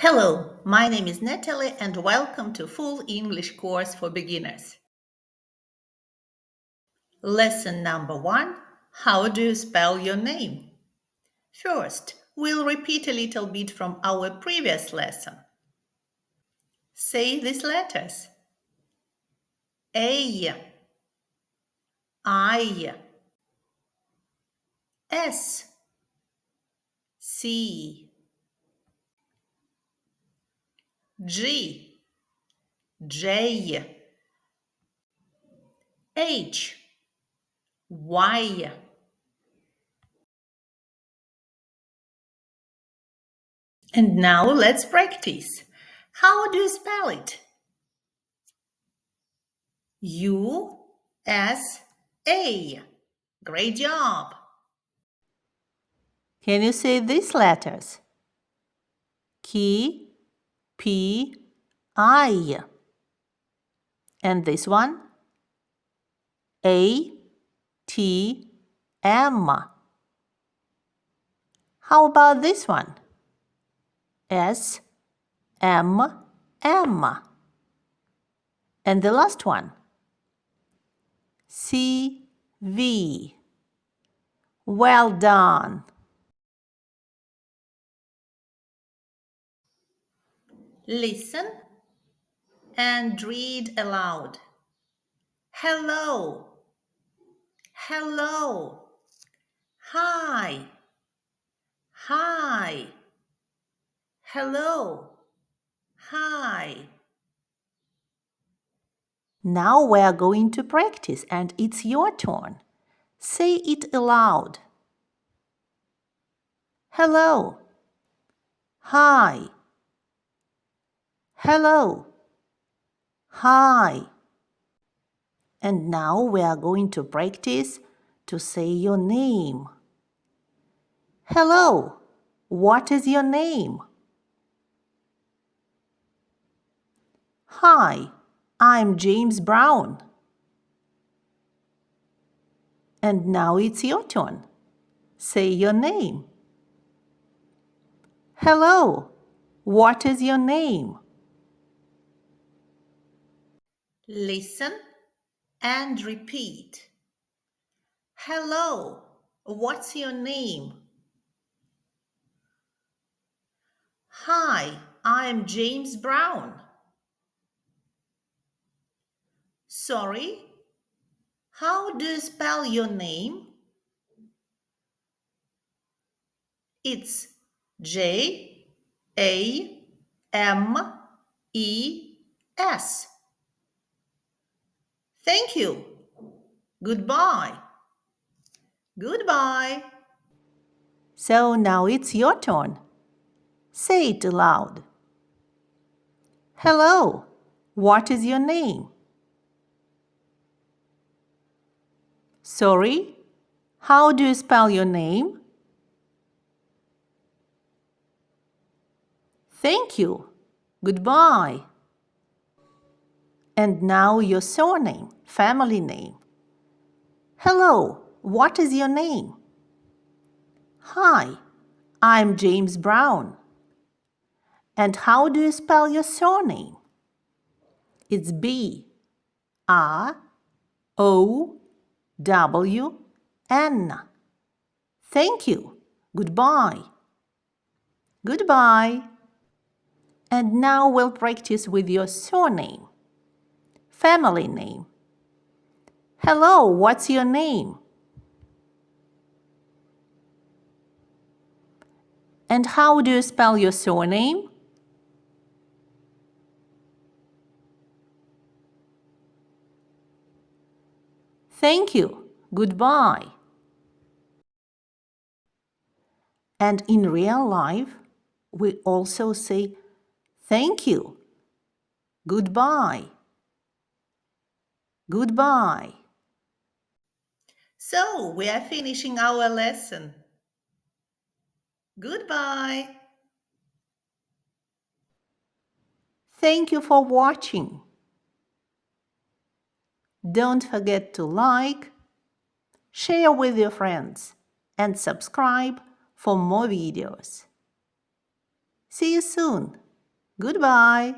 Hello, my name is Natalie and welcome to Full English course for beginners. Lesson number 1. How do you spell your name? First, we'll repeat a little bit from our previous lesson. Say these letters. A, I, S, C, G, J, H, Y. And now let's practice. How do you spell it? U-S-A. Great job. Can you say these letters? K, P, I. And this one? A, T, M. How about this one? S, M, M. And the last one? C, V. Well done. Listen and read aloud. Hello. Hello. Hi. Hi. Hello. Hi. Now we are going to practice and it's your turn. Say it aloud. Hello. Hi. Hello. Hi. And now we are going to practice to say your name. Hello. What is your name? Hi, I'm James Brown. And now it's your turn. Say your name. Hello. What is your name? Listen and repeat. Hello. What's your name? Hi, I'm James Brown. Sorry, how do you spell your name? It's James. Thank you. Goodbye. Goodbye. So now it's your turn. Say it aloud. Hello. What is your name? Sorry, how do you spell your name? Thank you. Goodbye. And now your surname, family name. Hello, what is your name? Hi, I'm James Brown. And how do you spell your surname? It's B-R-O-W-N. Thank you. Goodbye. Goodbye. And now we'll practice with your surname, family name. Hello, what's your name? And how do you spell your surname? Thank you. Goodbye. And in real life, we also say thank you. Goodbye. Goodbye. So, we are finishing our lesson. Goodbye. Thank you for watching. Don't forget to like, share with your friends, and subscribe for more videos. See you soon. Goodbye.